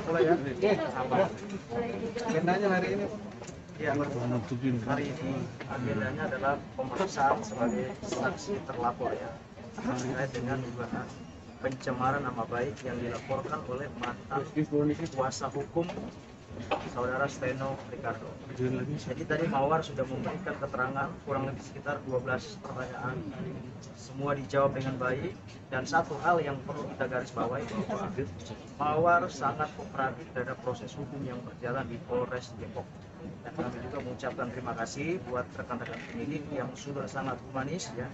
mulai ya. Agendanya hari ini. Ya, hari ini agendanya adalah pemeriksaan sebagai saksi terlapor ya terkait dengan dugaan pencemaran nama baik yang dilaporkan oleh mantan kuasa hukum saudara Steno Ricardo. Jadi tadi Mawar sudah memberikan keterangan kurang lebih sekitar 12 pertanyaan. Semua dijawab dengan baik, dan satu hal yang perlu kita garis bawahi bahwa Mawar sangat kooperatif terhadap proses hukum yang berjalan di Polres Depok. Dan kami juga mengucapkan terima kasih buat rekan-rekan penyidik yang sudah sangat humanis ya,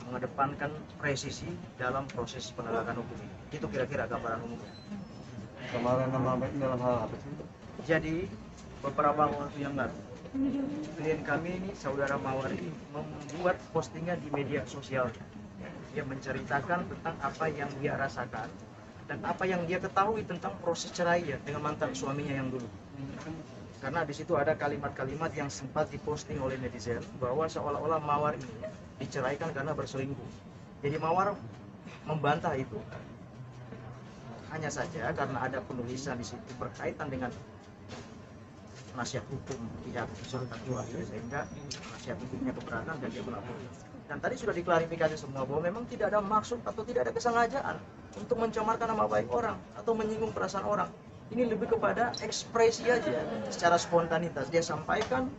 mengedepankan presisi dalam proses penegakan hukum ini. Itu kira-kira gambaran umumnya. Kemarin nama baik dalam hal apa sih? Jadi beberapa waktu yang lalu klien kami ini saudara Mawar ini membuat postingan di media sosial. Dia menceritakan tentang apa yang dia rasakan dan apa yang dia ketahui tentang proses cerainya dengan mantan suaminya yang dulu. Karena di situ ada kalimat-kalimat yang sempat diposting oleh netizen bahwa seolah-olah Mawar ini diceraikan karena berselingkuh. Jadi Mawar membantah itu. Hanya saja karena ada penulisan di situ berkaitan dengan penasihat hukum pihak mantan suami, sehingga penasihat hukumnya keberatan dan dia melapor. Dan tadi sudah diklarifikasi semua bahwa memang tidak ada maksud atau tidak ada kesengajaan untuk mencemarkan nama baik orang atau menyinggung perasaan orang. Ini lebih kepada ekspresi aja, secara spontanitas dia sampaikan,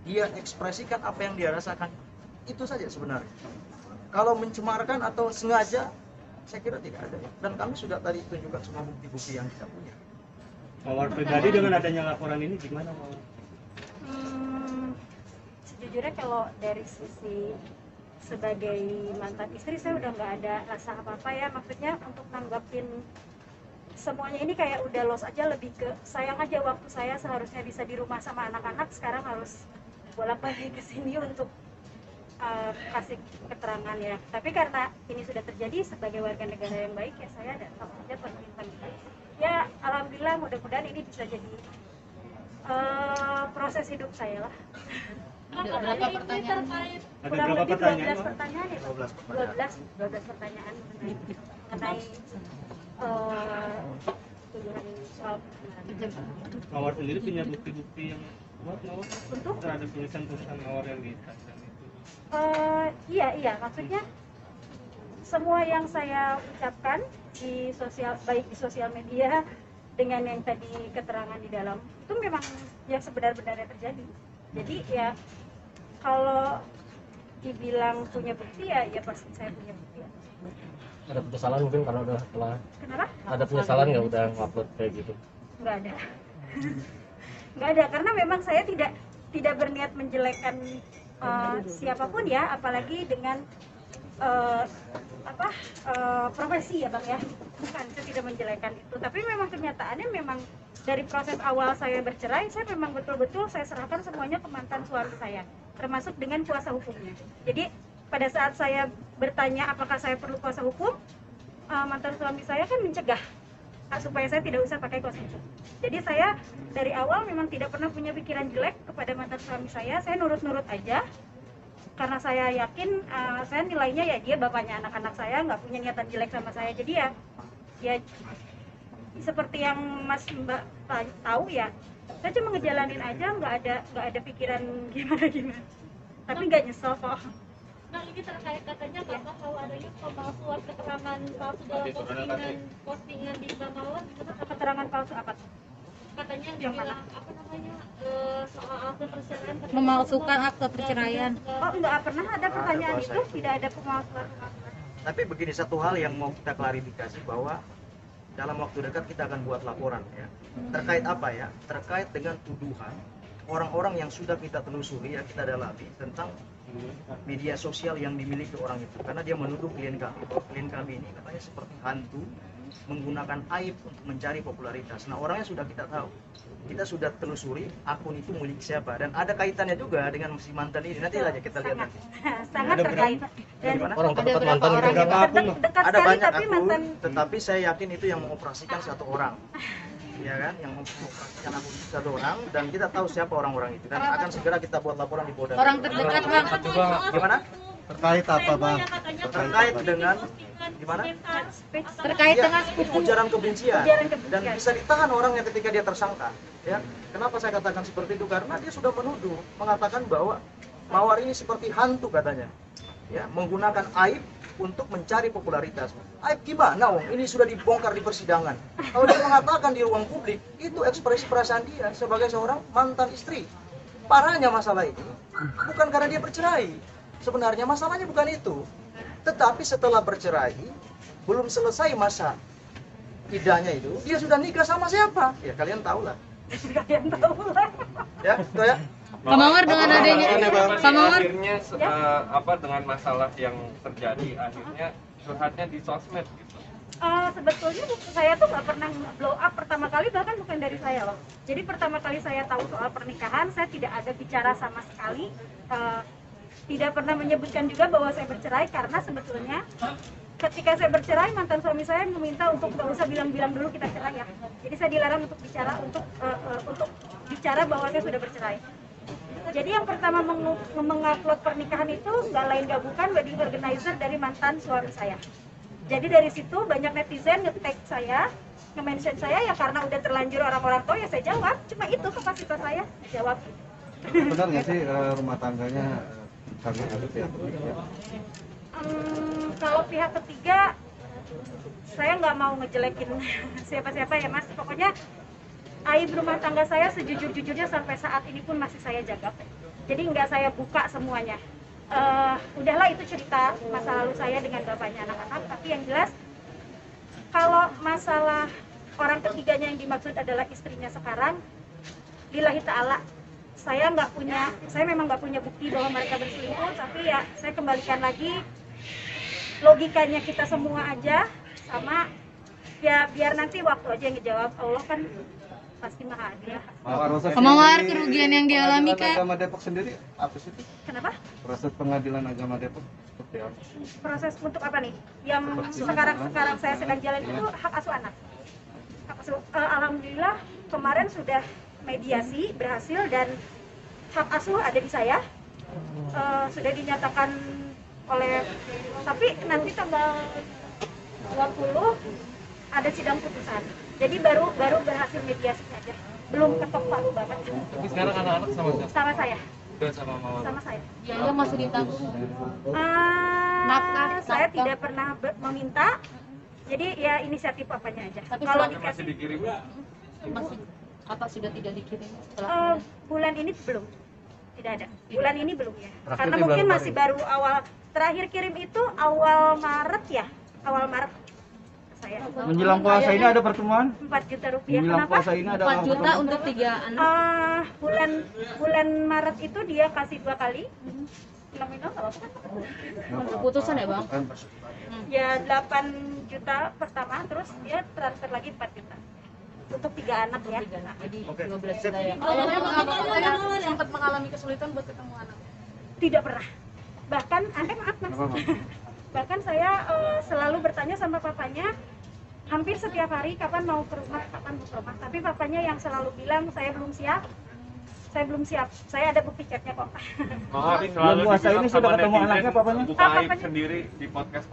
dia ekspresikan apa yang dia rasakan. Itu saja sebenarnya. Kalau mencemarkan atau sengaja, saya kira tidak ada. Dan kami sudah tadi tunjukkan semua bukti-bukti yang kita punya. Mawar pribadi dengan adanya laporan ini gimana, Mawar? Sejujurnya kalau dari sisi sebagai mantan istri, saya udah nggak ada rasa apa-apa ya. Maksudnya untuk nanggapin semuanya ini kayak udah lost aja, lebih ke sayang aja waktu saya seharusnya bisa di rumah sama anak-anak, sekarang harus bolak-balik ke sini untuk kasih keterangan ya. Tapi karena ini sudah terjadi, sebagai warga negara yang baik ya saya datang saja permintaan. Ya alhamdulillah, mudah-mudahan ini bisa jadi proses hidup saya lah. Ada berapa pertanyaan? Kurang lebih 12 pertanyaan ya, 12 pertanyaan mengenai tuduhan soal pencemaran. Mawar sendiri punya bukti-bukti yang kuat, Mawar? Untuk? Terhadap tulisan-tulisan Mawar yang ditahan itu. Iya, maksudnya semua yang saya ucapkan di sosial, baik di sosial media dengan yang tadi keterangan di dalam, itu memang yang sebenar-benarnya terjadi. Jadi ya kalau dibilang punya bukti ya pasti saya punya bukti. Ada penyesalan mungkin karena udah telah. Kenapa? Ada penyesalan nggak udah ngupload kayak gitu? Nggak ada. Nggak ada, karena memang saya tidak berniat menjelekkan siapapun ya, apalagi dengan profesi ya Bang ya. Bukan, saya tidak menjelekkan itu, tapi memang kenyataannya memang dari proses awal saya bercerai, saya memang betul-betul saya serahkan semuanya ke mantan suami saya, termasuk dengan kuasa hukumnya. Jadi pada saat saya bertanya apakah saya perlu kuasa hukum, mantan suami saya kan mencegah supaya saya tidak usah pakai kuasa hukum. Jadi saya dari awal memang tidak pernah punya pikiran jelek kepada mantan suami saya nurut-nurut aja. Karena saya yakin, saya nilainya ya dia bapaknya anak-anak saya, nggak punya niatan jelek sama saya. Jadi ya seperti yang Mas Mbak tahu ya, saya cuma ngejalanin aja, nggak ada pikiran gimana. Tapi nggak nyesel kok. Nah, ini terkait katanya Bapak kalau adanya pemalsuan keterangan palsu dalam postingan di Mawar, Keterangan palsu apa? katanya yang dibilang apa namanya soal akte perceraian, memalsukan akte perceraian. Oh, nggak pernah ada pertanyaan itu, tidak ada pemalsuan. Tapi begini, satu hal yang mau kita klarifikasi bahwa dalam waktu dekat kita akan buat laporan ya. Terkait apa ya? Terkait dengan tuduhan orang-orang yang sudah kita telusuri ya, kita dalami tentang media sosial yang dimiliki orang itu. Karena dia menuduh klien kami bahwa klien kami ini katanya seperti hantu menggunakan aib untuk mencari popularitas. Nah, orangnya sudah kita tahu. Kita sudah telusuri akun itu milik siapa, dan ada kaitannya juga dengan si mantan ini. Nanti aja kita lihat nanti. Sangat terkait. Dan Orang terdekat mantan orang itu. dekat Ada sekali, banyak tapi akun, mantan tetapi saya yakin itu yang mengoperasikan satu orang. Ya kan, yang mengoperasikan akun satu orang, dan kita tahu siapa orang-orang itu, dan akan segera kita buat laporan di Polda. Orang terdekat Bang. Gimana? Terkait apa Bang? Terkait dengan Gimana? Terkait Ya, dengan itu ujaran kebencian. Ujaran kebencian. Dan bisa ditahan orangnya ketika dia tersangka. Ya, kenapa saya katakan seperti itu? Karena dia sudah menuduh, mengatakan bahwa Mawar ini seperti hantu katanya. Ya, menggunakan aib untuk mencari popularitas. Aib gimana, Wong? Ini sudah dibongkar di persidangan. Kalau dia mengatakan di ruang publik, itu ekspresi perasaan dia sebagai seorang mantan istri. Parahnya masalah ini bukan karena dia bercerai. Sebenarnya masalahnya bukan itu. Tetapi setelah bercerai, belum selesai masa iddahnya itu, dia sudah nikah sama siapa? Ya kalian tahu lah. Kalian tahu lah. Ya, itu ya. Pak Mawar dengan adanya Pak Mawar akhirnya dengan masalah yang terjadi akhirnya curhatnya di sosmed gitu. Sebetulnya saya tuh nggak pernah blow up pertama kali, bahkan bukan dari saya loh. Jadi pertama kali saya tahu soal pernikahan, saya tidak ada bicara sama sekali, tidak pernah menyebutkan juga bahwa saya bercerai, karena sebetulnya ketika saya bercerai, mantan suami saya meminta untuk nggak usah bilang-bilang dulu kita cerai ya. Jadi saya dilarang untuk bicara bahwa saya sudah bercerai. Jadi yang pertama mengupload pernikahan itu nggak lain nggak bukan wedding organizer dari mantan suami saya. Jadi dari situ banyak netizen nge-tag saya, nge-mention saya, ya karena udah terlanjur orang-orang tahu ya saya jawab. Cuma itu kapasitas saya jawab. Benar nggak sih rumah tangganya kami ada pihak ketiga? Kalau pihak ketiga, saya nggak mau ngejelekin siapa-siapa ya Mas. Pokoknya aib rumah tangga saya sejujur-jujurnya sampai saat ini pun masih saya jaga. Jadi nggak saya buka semuanya. Udahlah itu cerita masa lalu saya dengan bapaknya anak-anak. Tapi yang jelas, kalau masalah orang ketiganya yang dimaksud adalah istrinya sekarang, lillahi ta'ala, saya memang nggak punya bukti bahwa mereka berselingkuh. Tapi ya saya kembalikan lagi, logikanya kita semua aja sama, ya biar nanti waktu aja yang ngejawab. Allah kan pasti maha adil. Pak Mawar, kerugian yang dialami Kak? Agama Depok sendiri apa sih itu? Kenapa? Proses pengadilan agama Depok seperti apa? Proses untuk apa nih? Yang sekarang saya sedang jalan itu hak asuh anak. Alhamdulillah kemarin sudah mediasi berhasil dan hak asuh ada di saya. Sudah dinyatakan oleh, tapi nanti tanggal 20 ada sidang putusan. Jadi baru berhasil mediasi aja, belum ketok palu banget. Tapi sekarang anak-anak sama siapa? Sama saya. Udah sama Mawar. Sama saya. Biaya masih ditanggung. Saya tidak pernah meminta. Jadi ya inisiatif apanya aja. Tapi kalau Masih dikasih dikirim? Masih apa sudah tidak dikirim setelah bulan ini belum. Tidak ada. Bulan ini belum ya. Terakhir Karena di bulan mungkin masih kemarin. baru awal, terakhir kirim itu awal Maret ya. Awal Maret saya. Menjelang puasa ini ada pertemuan? 4 juta rupiah. Menjelang Kenapa? puasa ini ada 4 juta pertemuan? untuk 3 anak. Bulan Maret itu dia kasih 2 kali. Nominal nggak apa-apa kan? Keputusan ya Bang? Ya 8 juta pertama, terus dia transfer lagi 4 juta untuk 3 anak ya. Jadi Oke. 12 juta ya. Sempat mengalami kesulitan buat ketemu anak? Tidak pernah. Bahkan maaf Mas. Bahkan saya selalu bertanya sama papanya hampir setiap hari, kapan mau ke rumah. Tapi papanya yang selalu bilang saya belum siap. Saya ada bukti chatnya kok. Mawar Bulan puasa ini sudah ketemu anaknya papanya? Buka aib Papanya. sendiri di podcast.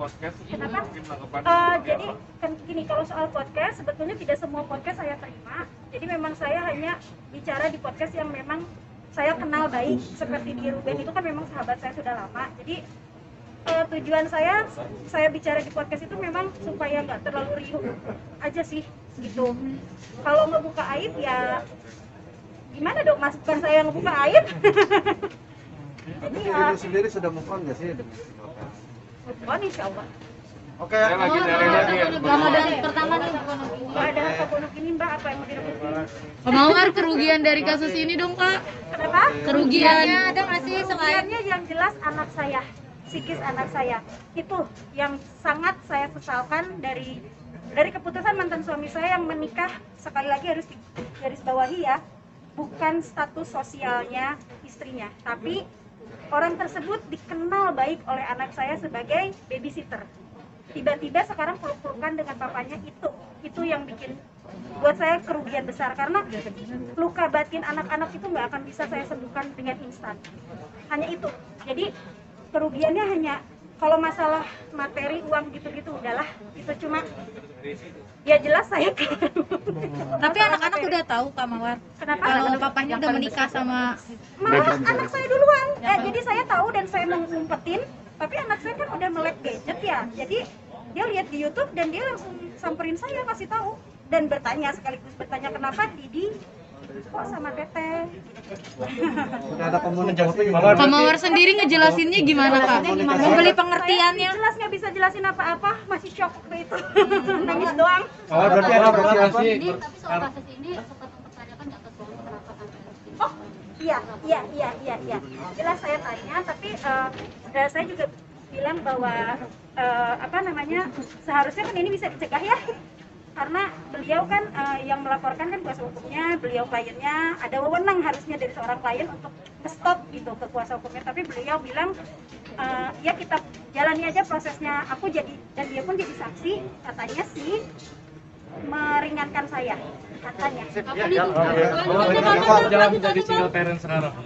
Kenapa? Mungkin tanggapan Jadi kan gini, kalau soal podcast sebetulnya tidak semua podcast saya terima. Jadi memang saya hanya bicara di podcast yang memang saya kenal baik, seperti di Ruben itu kan memang sahabat saya sudah lama. Jadi tujuan saya bicara di podcast itu memang supaya nggak terlalu riuh aja sih gitu. Kalau ngebuka aib ya gimana dong Mas, bukan saya yang ngebuka aib. Jadi ya Ibu sendiri sudah move on nggak sih dengan silakan? move on insya Allah. Oke, saya lagi nyari ya. Ramadan pertama nih. Nggak ada apa bunuh ini Mbak, apa yang mau direbutin? Pak Mawar, kerugian dari kasus ini dong Kak? Kenapa? Kerugiannya ada nggak sih? Sebenarnya yang jelas anak saya, psikis anak saya itu yang sangat saya sesalkan dari keputusan mantan suami saya yang menikah. Sekali lagi harus garis bawahi ya, bukan status sosialnya istrinya, tapi orang tersebut dikenal baik oleh anak saya sebagai babysitter. Tiba-tiba sekarang peluk-pelukan dengan papanya, itu yang bikin buat saya kerugian besar, karena luka batin anak-anak itu nggak akan bisa saya sembuhkan dengan instan. Hanya itu. Jadi kerugiannya hanya Kalau masalah materi uang gitu-gitu udahlah, itu cuma ya jelas saya Tapi anak-anak udah tahu Kak Mawar kenapa kalau papahnya udah menikah sama malah anak saya duluan ya, jadi saya tahu dan saya mau ngumpetin, tapi anak saya kan udah melek gadget ya, jadi dia lihat di YouTube dan dia langsung samperin saya, kasih tahu dan bertanya, sekaligus bertanya kenapa Didi kok sama Teteh. Sudah ada komunikasi. Kak Mawar sendiri ngejelasinnya gimana Kak? Membeli pengertiannya? Jelas nggak bisa jelasin apa-apa, masih shock waktu itu. Nangis doang. Mawar berarti ada komunikasi. Ini tapi soal kasus ini sempat mempertanyakan nggak ke suami kenapa kan? Oh iya. Jelas saya tanya, tapi saya juga bilang bahwa seharusnya kan ini bisa dicegah ya. Karena beliau kan yang melaporkan kan kuasa hukumnya, beliau kliennya, ada wewenang harusnya dari seorang klien untuk stop gitu ke kuasa hukumnya, tapi beliau bilang ya kita jalani aja prosesnya, aku jadi dan dia pun jadi saksi, katanya sih meringankan saya katanya. Jangan menjadi single parent sekarang.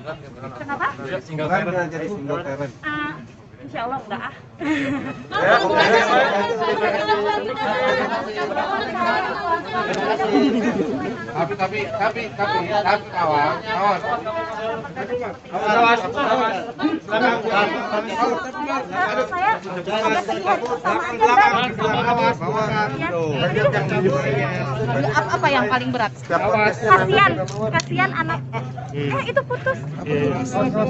Kenapa? Single Kan parent. udah jadi single parent. Insya Allah enggak ah. Tapi kawan. Apa yang paling berat? Kasihan anak itu putus.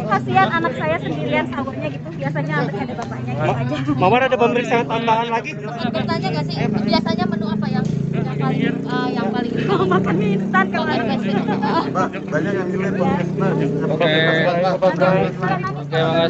Kasihan anak saya sendirian sahurnya gitu, biasanya anaknya ada bapaknya gitu aja. Mawar ada pemeriksaan tambahan lagi? Bertanya nggak sih biasanya menu apa yang paling Mau makan mie instan kemarin. Banyak yang milih podcast. Oke. Oke, makasih.